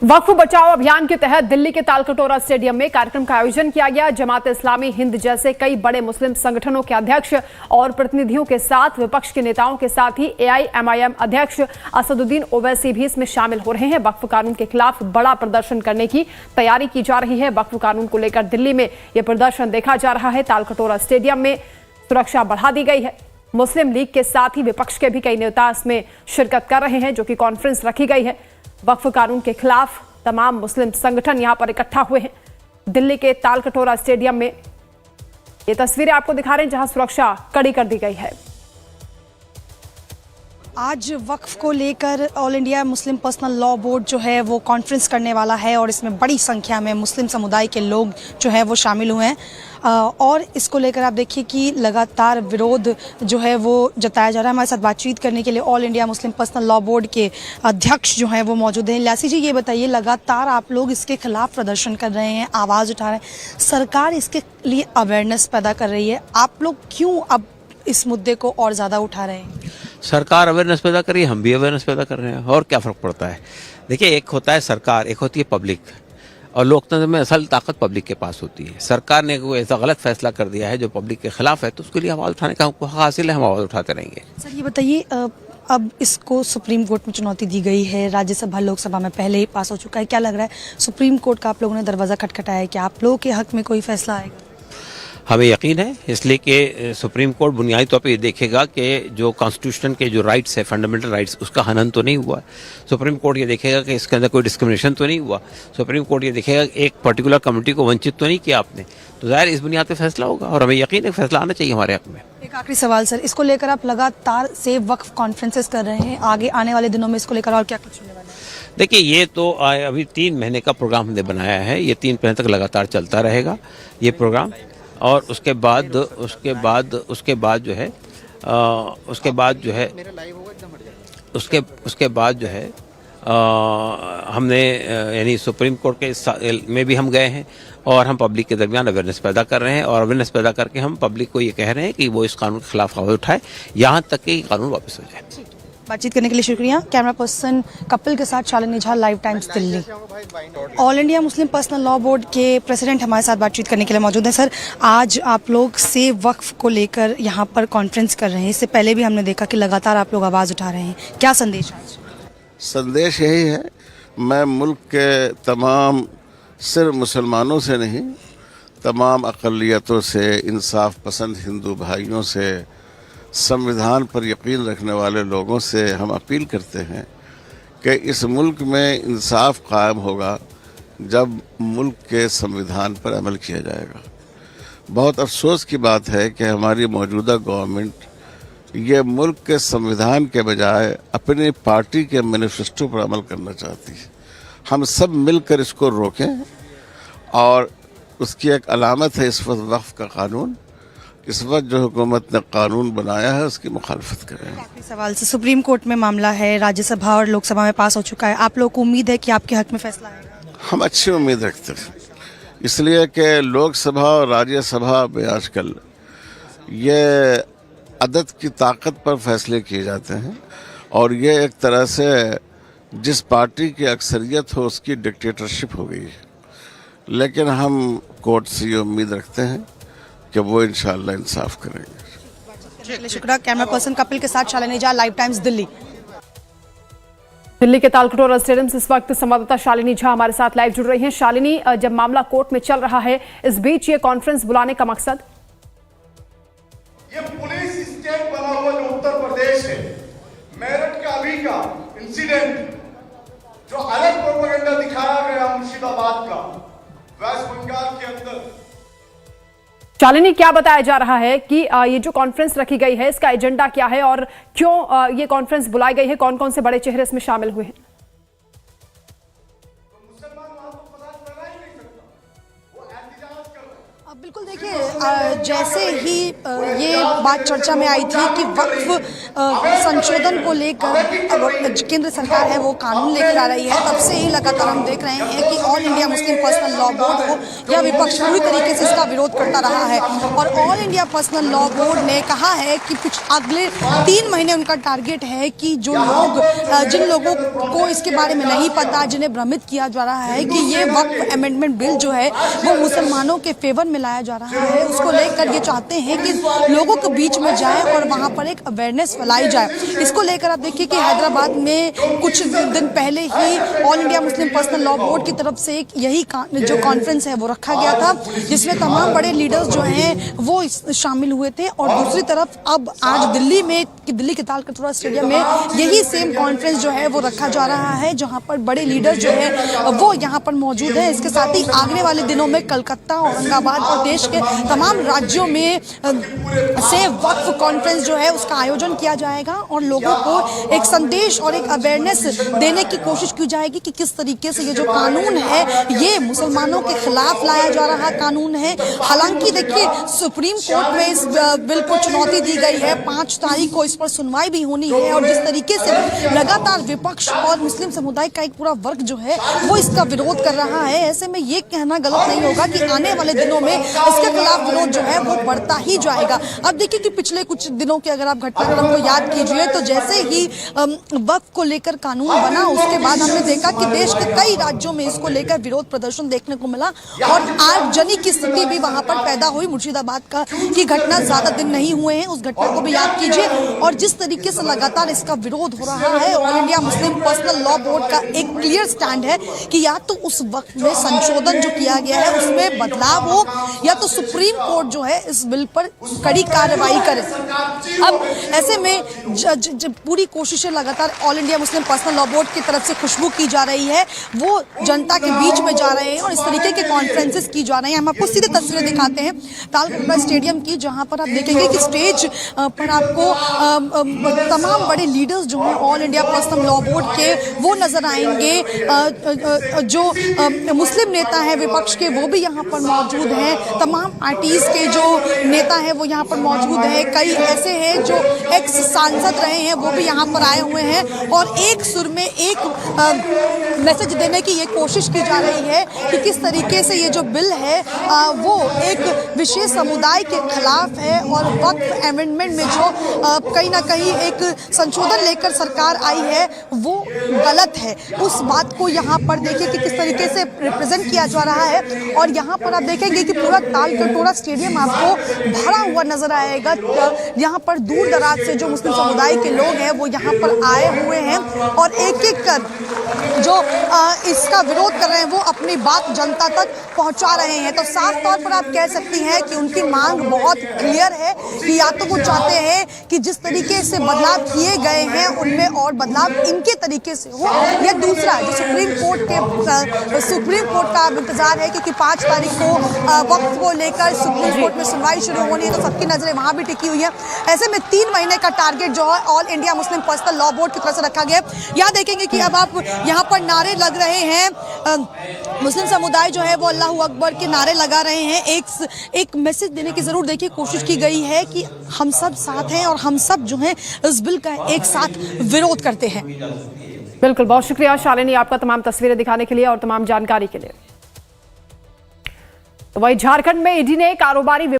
वक्फ बचाओ अभियान के तहत दिल्ली के तालकटोरा स्टेडियम में कार्यक्रम का आयोजन किया गया। जमात इस्लामी हिंद जैसे कई बड़े मुस्लिम संगठनों के अध्यक्ष और प्रतिनिधियों के साथ विपक्ष के नेताओं के साथ ही AIMIM अध्यक्ष असदुद्दीन ओवैसी भी इसमें शामिल हो रहे हैं। वक्फ कानून के खिलाफ बड़ा प्रदर्शन करने की तैयारी की जा रही है। वक्फ कानून को लेकर दिल्ली में यह प्रदर्शन देखा जा रहा है। तालकटोरा स्टेडियम में सुरक्षा बढ़ा दी गई है। मुस्लिम लीग के साथ ही विपक्ष के भी कई नेता इसमें शिरकत कर रहे हैं, जो कि कॉन्फ्रेंस रखी गई है। वक्फ कानून के खिलाफ तमाम मुस्लिम संगठन यहां पर इकट्ठा हुए हैं। दिल्ली के तालकटोरा स्टेडियम में ये तस्वीरें आपको दिखा रहे हैं, जहां सुरक्षा कड़ी कर दी गई है। आज वक्फ को लेकर all India Muslim personal law board जो है वो कॉन्फ्रेंस करने वाला है और इसमें बड़ी संख्या में मुस्लिम समुदाय के लोग जो है वो शामिल हुए हैं। और इसको लेकर आप देखिए कि लगातार विरोध जो है वो जताया जा रहा है। हमारे साथ बातचीत करने के लिए all India Muslim personal law board के अध्यक्ष जो हैं वो मौजूद हैं। ल्यासी जी, ये बताइए, लगातार आप लोग इसके खिलाफ प्रदर्शन कर रहे हैं, आवाज़ उठा रहे हैं, सरकार इसके लिए अवेयरनेस पैदा कर रही है, आप लोग क्यों अब इस मुद्दे को और ज़्यादा उठा रहे हैं? सरकार अवेयरनेस पैदा कर रही है, हम भी अवेयरनेस पैदा कर रहे हैं, और क्या फ़र्क पड़ता है? देखिए, एक होता है सरकार, एक होती है पब्लिक, और लोकतंत्र में असल ताकत पब्लिक के पास होती है। सरकार ने कोई ऐसा गलत फैसला कर दिया है जो पब्लिक के खिलाफ है, तो उसके लिए आवाज़ उठाने का हमको हक हासिल है, हम आवाज़ उठाते रहेंगे। सर, ये बताइए, अब इसको सुप्रीम कोर्ट में चुनौती दी गई है, राज्यसभा लोकसभा में पहले ही पास हो चुका है, क्या लग रहा है सुप्रीम कोर्ट का आप लोगों ने दरवाज़ा खटखटाया है, क्या आप लोगों के हक में कोई फैसला आएगा? हमें यकीन है, इसलिए कि सुप्रीम कोर्ट बुनियादी तौर पर ये देखेगा कि जो कॉन्स्टिट्यूशन के जो राइट्स है, फंडामेंटल राइट्स, उसका हनन तो नहीं हुआ। सुप्रीम कोर्ट ये देखेगा कि इसके अंदर कोई डिस्क्रिमिनेशन तो नहीं हुआ। सुप्रीम कोर्ट ये देखेगा कि एक पर्टिकुलर कम्युनिटी को वंचित तो नहीं किया आपने। तो ज़ाहिर इस बुनियाद पर फैसला होगा, और हमें यकीन है फैसला आना चाहिए हमारे हक में। एक आखिरी सवाल सर, इसको लेकर आप लगातार सेव वक्फ कॉन्फ्रेंसेस कर रहे हैं, आगे आने वाले दिनों में इसको लेकर और क्या कुछ होने वाला है? देखिए, ये तो अभी 3 महीने का प्रोग्राम हमने बनाया है। ये 3 महीने तक लगातार चलता रहेगा ये प्रोग्राम, और उसके बाद जो है हमने यानी सुप्रीम कोर्ट के में भी हम गए हैं, और हम पब्लिक के दरमियान अवेयरनेस पैदा कर रहे हैं, और अवेयरनेस पैदा करके हम पब्लिक को ये कह रहे हैं कि वो इस कानून के खिलाफ आवाज़ उठाए, यहाँ तक कि कानून वापस हो जाए। बातचीत करने के लिए शुक्रिया। कैमरा पर्सन कपिल के साथ Shalini Jha, live times Delhi. All India Muslim personal law board के प्रेसिडेंट हमारे साथ बातचीत करने के लिए मौजूद हैं। सर, आज आप लोग सेव वक्फ को लेकर यहाँ पर कॉन्फ्रेंस कर रहे हैं, इससे पहले भी हमने देखा कि लगातार आप लोग आवाज़ उठा रहे हैं, क्या संदेश आज? संदेश यही है, मैं मुल्क के तमाम, सिर्फ मुसलमानों से नहीं, तमाम अक़लियतों से, इंसाफ पसंद हिंदू भाइयों से, संविधान पर यकीन रखने वाले लोगों से हम अपील करते हैं कि इस मुल्क में इंसाफ कायम होगा जब मुल्क के संविधान पर अमल किया जाएगा। बहुत अफसोस की बात है कि हमारी मौजूदा गवर्नमेंट ये मुल्क के संविधान के बजाय अपनी पार्टी के मैनिफेस्टो पर अमल करना चाहती है। हम सब मिलकर इसको रोकें, और उसकी एक अलामत है इस वक्त वक्फ का कानून। इस वक्त जो हुकूमत ने कानून बनाया है उसकी मुखालफत करें। सवाल से, सुप्रीम कोर्ट में मामला है, राज्यसभा और लोकसभा में पास हो चुका है, आप लोग को उम्मीद है कि आपके हक में फैसला आएगा? हम अच्छी उम्मीद रखते हैं, इसलिए कि लोकसभा और राज्यसभा में आजकल ये अदद की ताकत पर फैसले किए जाते हैं, और ये एक तरह से जिस पार्टी की अक्सरियत हो उसकी डिक्टेटरशिप हो गई है। लेकिन हम कोर्ट से ये उम्मीद रखते हैं कि वो इंशाअल्लाह इंसाफ करेंगे। शुक्रिया। कैमरा पर्सन कपिल के साथ शालिनी झा, लाइव टाइम्स दिल्ली। दिल्ली के तालकटोरा स्टेडियम से इस वक्त संवाददाता शालिनी झा हमारे साथ लाइव जुड़ रही हैं। शालिनी, जब मामला कोर्ट में चल रहा है, इस बीच ये कॉन्फ्रेंस बुलाने का मकसद? ये पुलिस स्टेट बना हुआ जो उत्तर प्रदेश है, मेरठ का अभी का इंसिडेंट जो अलग प्रोपेगेंडा दिखाया गया मुर्शिदाबाद का, वेस्ट बंगाल के अंदर। शालिनी, क्या बताया जा रहा है कि ये जो कॉन्फ्रेंस रखी गई है, इसका एजेंडा क्या है और क्यों ये कॉन्फ्रेंस बुलाई गई है? कौन कौन से बड़े चेहरे इसमें शामिल हुए हैं? बिल्कुल, देखिए देखिए जैसे ही ये बात चर्चा में आई थी कि वक्फ संशोधन को लेकर केंद्र सरकार है वो कानून लेकर आ रही है, तब से ही लगातार हम देख रहे हैं कि all India Muslim personal law board हो या विपक्ष पूरी तरीके से इसका विरोध करता रहा है। और all India personal law board ने कहा है कि कुछ अगले 3 महीने उनका टारगेट है कि जो लोग जिन लोगों को इसके बारे में नहीं पता, जिन्हें भ्रमित किया जा रहा है कि ये वक्फ अमेंडमेंट बिल जो है वो मुसलमानों के फेवर में लाया जा रहा है, उसको लेकर ये चाहते हैं कि लोगों के बीच में जाए और वहां पर एक अवेयरनेस फैलाई जाए। इसको लेकर आप देखिए कि हैदराबाद में कुछ दिन पहले ही all India Muslim personal law board की तरफ से यही जो कॉन्फ्रेंस है वो रखा गया था, जिसमें तमाम बड़े लीडर्स जो हैं वो शामिल हुए थे। और दूसरी तरफ अब आज दिल्ली के तालकटोरा स्टेडियम में यही सेम कॉन्फ्रेंस जो है वो रखा जा रहा है, जहां पर बड़े लीडर्स जो है वो यहां पर मौजूद हैं। इसके साथ ही आने वाले दिनों में कलकत्ता, औरंगाबाद और देश के तमाम राज्यों में से वक्फ कॉन्फ्रेंस जो है उसका आयोजन किया जाएगा और लोगों को एक संदेश और एक अवेयरनेस देने की कोशिश की जाएगी कि किस तरीके से ये जो कानून है ये मुसलमानों के खिलाफ लाया जा रहा कानून है। हालांकि देखिए सुप्रीम कोर्ट में इस बिल को चुनौती दी गई है, 5 तारीख को इस पर सुनवाई भी होनी है और जिस तरीके से लगातार विपक्ष और मुस्लिम समुदाय का एक पूरा वर्ग जो है वो इसका विरोध कर रहा है, ऐसे में ये कहना गलत नहीं होगा कि आने वाले दिनों में इसके खिलाफ विरोध जो है वो बढ़ता ही जाएगा। अब देखिए कि पिछले कुछ दिनों के अगर आप घटनाक्रम को याद कीजिए तो जैसे ही वक्फ को लेकर कानून बना उसके बाद हमने देखा कि देश के कई राज्यों में इसको लेकर विरोध प्रदर्शन देखने को मिला और आगजनी की स्थिति भी वहां पर पैदा हुई। मुर्शिदाबाद की घटना ज्यादा दिन नहीं हुए हैं, उस घटना को भी याद कीजिए। और जिस तरीके से लगातार इसका विरोध हो रहा है, all India Muslim personal law board का एक क्लियर स्टैंड है कि या तो उस वक्त में संशोधन जो किया गया है उसमें बदलाव हो या तो सुप्रीम कोर्ट जो है इस बिल पर कड़ी कार्रवाई करे। अब ऐसे में पूरी कोशिशें लगातार all India Muslim personal law board की तरफ से खुशबू की जा रही है, वो जनता के बीच में जा रहे हैं और इस तरीके के कॉन्फ्रेंसेस की जा रही हैं। हम आपको सीधे तस्वीरें दिखाते हैं तालकटोरा स्टेडियम की, जहां पर आप देखेंगे कि स्टेज पर आपको तमाम बड़े लीडर्स जो हैं all India personal law board के वो नजर आएंगे। जो मुस्लिम नेता हैं विपक्ष के वो भी यहाँ पर मौजूद हैं, तमाम पार्टीज के जो नेता हैं वो यहाँ पर मौजूद हैं, कई ऐसे हैं जो एक्स सांसद रहे हैं वो भी यहाँ पर आए हुए हैं और एक सुर में एक मैसेज देने की ये कोशिश की जा रही है कि किस तरीके से ये जो बिल है वो एक विशेष समुदाय के खिलाफ है और वक्फ अमेंडमेंट में जो कहीं ना कहीं एक संशोधन लेकर सरकार आई है वो गलत है। उस बात को यहाँ पर देखिए कि किस तरीके से रिप्रेजेंट किया जा रहा है और यहाँ पर आप देखेंगे कि पूरा तालकटोरा स्टेडियम आपको भरा हुआ नजर आएगा। यहाँ पर दूर दराज से जो मुस्लिम समुदाय के लोग हैं वो यहाँ पर आए हुए हैं और एक एक कर जो इसका विरोध कर रहे हैं वो अपनी बात जनता तक पहुंचा रहे हैं। तो साफ तौर पर आप कह सकती हैं कि उनकी मांग बहुत क्लियर है कि या तो वो चाहते हैं कि जिस तरीके से बदलाव किए गए हैं उनमें और बदलाव इनके तरीके से हो, या दूसरा जो सुप्रीम कोर्ट का इंतजार है क्योंकि 5 तारीख को वक्त को लेकर सुप्रीम कोर्ट में सुनवाई शुरू होनी है तो सबकी नजरें वहां भी टिकी हुई है। ऐसे में 3 महीने का टारगेट जो है all India Muslim personal law board की तरफ से रखा गया। यहाँ देखेंगे कि अब आप यहाँ पर नारे लग रहे हैं, मुस्लिम समुदाय जो है वो अल्लाहू अकबर के नारे लगा रहे हैं। एक मैसेज देने की जरूर देखिए कोशिश की गई है कि हम सब साथ हैं और हम सब जो हैं इस बिल का एक साथ विरोध करते हैं। बिल्कुल, बहुत शुक्रिया शालिनी आपका तमाम तस्वीरें दिखाने के लिए और तमाम जानकारी के लिए। तो वही झारखंड में ईडी ने कारोबारी